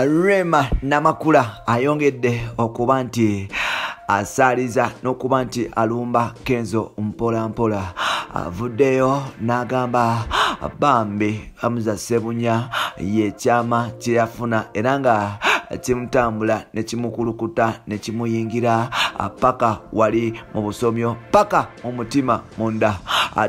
Rema Namakula ayongedde okuba nti asaliza n'okuba nti alumba Kenzo mpola mpola. Avuddeyo n'agamba Bambi Hamza Ssebunya ye kyama kye yafuna era nga kimutambula ne kimukulukuta ne kimuyingira paka wali mu busomyo paka omutima munda.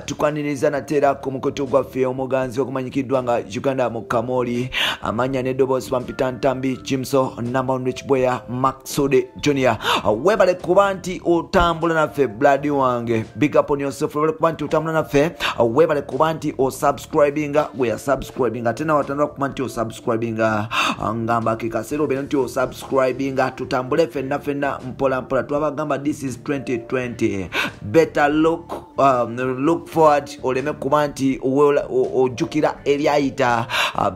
Tukwaniriza nateera ku mukoto gwaffe omuganzi okumanyikiddwa nga Uganda mu Kamoli amanya n'eddoboozi Pampita Ntambi Jimso Nambondo Chibweya Maxode Junior. Webale kuba nti otambula naffe blood wange, big up on yourself. Webale kuba nti otambula naffe, webale kuba nti osubscribinga, we are subscribinga tena watandula kuba nti osubscribinga ngamba kikasero beno nti osubscribinga tutambule fenna mpola mpola. Twabagamba this is 2020, better look forward oleme kuba nti ojjukira ebyayita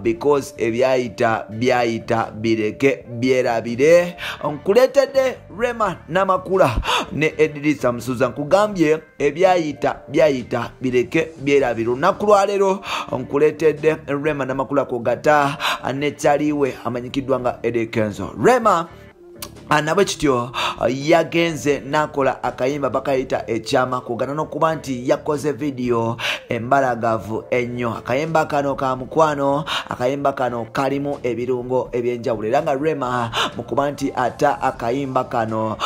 because ebyayita byayita bireke byerabire. Nkuletedde Rema Namakula ne Edrisa Musuza nkugambye ebyayita byayita bireke byerabire. Olunaku lwaleero nkuletedde Rema Namakula kugata ne Chaliwe amanyikiddwa nga Eddie Kenzo. Rema anabwe kityo yagenze nakola akayimba bakayita ekyama kugana n'okuba nti yakoze video embalagavu ennyo. Akayimba kano ka mukwano, akayimba kano kalimu ebirungo ebyenjawulo era nga Rema mukuba nti ata akayimba kano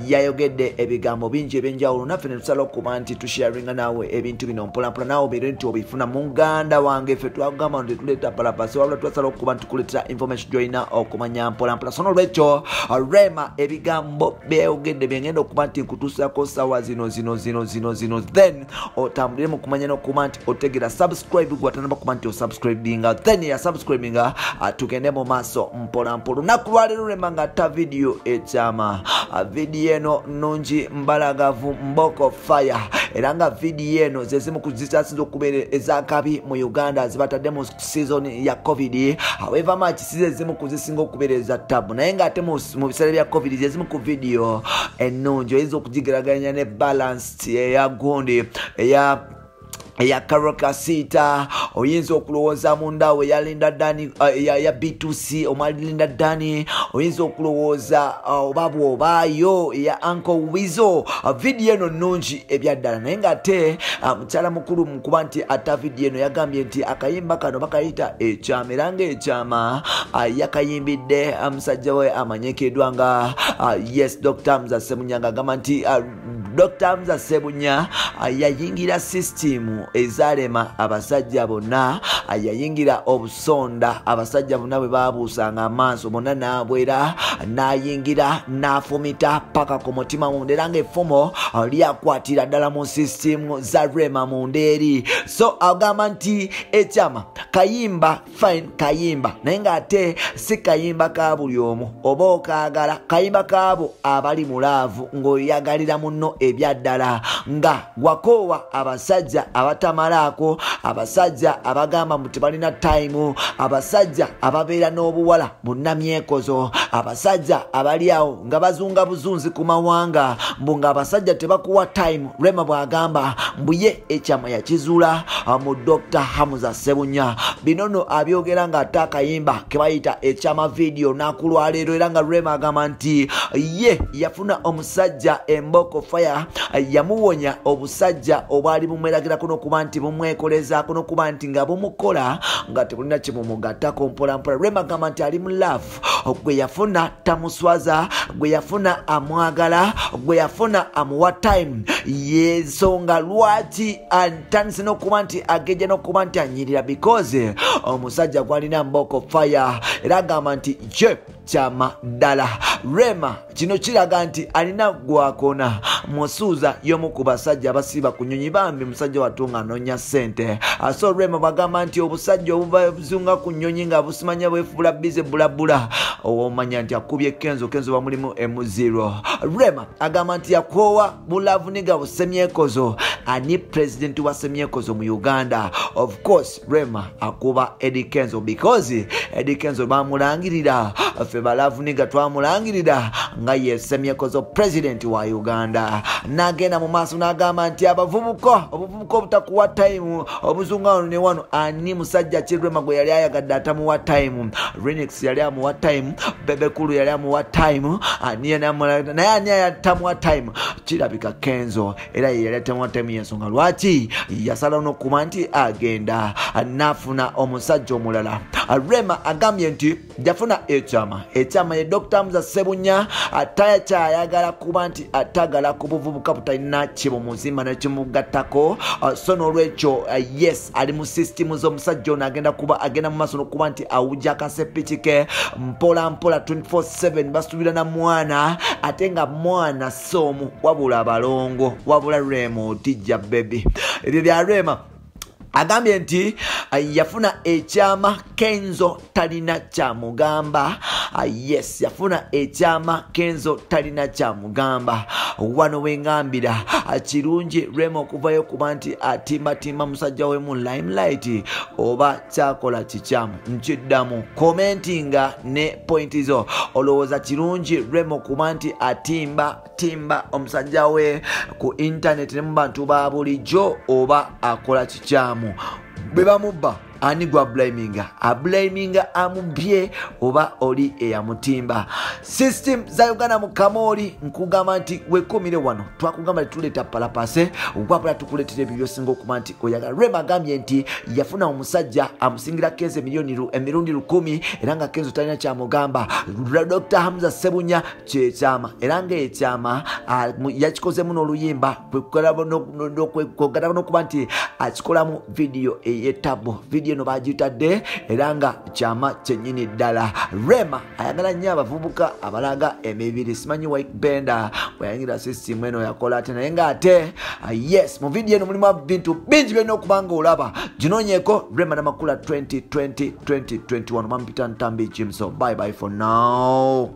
yayogedde ebigambo bingi ebyenjawulo. Naffe ne tusala okuba nti tusharinga naawe ebintu bino mpolampola naawe obere nti obifuna muganda wange. Ffe twagamba nti tuleeta palapasi wabula twasala okuba nti tukuleetera information gy'olina okumanya mpolampola. So n'olwekyo Rema ebigambo byayogedde byengenda okuba nti nkutuusako sawa zino then otambulire mu kumanya n'okuba nti otegera subscribe gwatanaba kuba nti osubscribinga then ya subscribinga tugende mu maaso mpolampola. Olunaku lwaleero Rema ng'atta video ekyama. Video eno nnungi mbalagavu mboko fire era nga video eno zezimu kuzitasinza okubeera ezakabi mu Uganda zibatadde mu season ya COVID. However much zizimu kuzisinga okubeera eza tabu naye ng'ate mu biseera bya COVID zezimu ku video ennungi oyinza okugigeraganya ne balanced eya gundi eya Karokasita. Oyinza okulowooza mundawe ya Linda Dani ya B2C omwali Linda Dani. Oyinza okulowooza oba bw'obaayo ya Uncle Wizo. Video eno nnungi ebyaddala naye ng'ate mukyala mukulu mukuba nti ata video eno yagambye nti akayimba kano bakayita ekyama era ng'ekyama yakayimbidde musajja we amanyikiddwa nga yes Dr. Hamza Ssebunya ng'agamba nti Dr. Hamza Ssebunya yayingira system ezalema abasajja bonna, yayingira obusonda abasajja bonna bwe babuusanga amaaso bonna n'abwera n'ayingira n'afumita paka ku mutima munda era ng'effumo lyakwatira ddala mu system za Rema munda eri. So agamba nti ekyama kayimba fine kayimba naye ng'ate si kayimba ka buli omu oba okaagala kayimba kaabo abali mu laavu ng'oyagalira munno ebyaddala nga wakoowa abasajja abatamalaako, abasajja abagamba mbu tebalina time, abasajja ababeera n'obuwala bunnamyekozo, abasajja abali awo nga bazunga buzunzi ku mawanga mbu nga abasajja tebakuwa time. Rema bw'agamba mbu ye ekyama yakizuula mu Dr. Hamza Ssebunya. Binono abyogera nga ate akayimba ke bayita ekyama video nakulwaleero era nga Rema agamba nti ye yafuna omusajja emboko fire yamuwonya obusajja obwali bumweragirako n'okuba nti bumwekolezaako n'okuba nti nga bumukola nga tebulina kimumugattako mpolampola. Rema agamba nti ali mu love, gwe yafuna tamuswaza, gwe yafuna amwagala, gwe yafuna amuwa time. Yensonga lwaki antandise n'okuba nti agejja n'okuba nti anyirira because omusajja gwalina mboko fire era agamba nti je kyama ddala. Rema kino kiraga nti alina gwakona musuuza y'omu ku basajja abasiba ku nnyonyi bambi musajja watunga anonya ssente. So Rema bagamba nti obusajja obubazunga ku nnyonyi nga busimanya bwefubula bize bulabula omanya nti akubye Kenzo bamulimu M0. Rema agamba nti yakoowa bulavu niga busemyekozo ani president wa semyekozo mu Uganda. Of course Rema akuba Eddie Kenzo because Eddie Kenzo bamulangirira ffe balavu niga twamulangirira nga ye semyekozo president wa Uganda. Uganda nagenda mu maaso n'agamba nti obuvubuka obutakuwa time obuzungano ne wano ani musajja Rema gwe yali ayagadde atamuwa time Renix yali amuwa time Bebe Kulu yali amuwa time naye ani atamuwa time kirabika Kenzo era yali atamuwa time y'ensonga lwaki yasalawo n'okuba nti agenda nafuna omusajja omulala Rema agambye nti yafuna ekyama ye Dr. Hamza Ssebunya atayakyayagala kuba nti atagala ku buvubuka butalina kibumuzimba nekimugattako so n'olwekyo yes ali mu system z'omusajja ono agenda mu maaso n'okuba nti awujja akasepiki ke mpola 24/7 basubira na mwana ate nga mwana somu wabula abalongo wabula Rema otijja baby ebyo bya Rema agambye nti yafuna ekyama Kenzo talina kyamugamba yes yafuna ekyama Kenzo talina kyamugamba wano wengambira kirungi Rema okuvayo kuba nti atimbatimba musajja we mu limelight oba kyakola kikyamu nkiddamu commentinga ne point zo olowooza kirungi Rema okuba nti atimba omusajja we ku internet ne mu bantu ba bulijjo oba akola kikyamu bwe bamubba ani gwa blaminga amubye oba oli eyamutimba system za Uganda mu Kamoli nkugamba nti wekomire wano twakugamba tuleta palapase ugwapula tukuletera ebyo singo okuba nti oyagala Rema agambye nti yafuna omusajja amusingira Kenzo emirundi 10 era nga Kenzo talina kyamugamba Dr. Hamza Ssebunya kyekyama era nga ekyama yakikozemu n'oluyimba kwekolabo n'okuba nti akikolamu video eyetabo video no bagitadde era nga kyama kyennyini ddala Rema ayagala nnyo abavubuka abalaga emibiri simanyi White Bender bweyayingira system eno yakola ate naye nga ate yes mu video eno mulimu bintu bingi byonna okubanga olaba ginoonyeko Rema Namakula 2020-2021 Mampita Ntambi Jimso bye bye for now.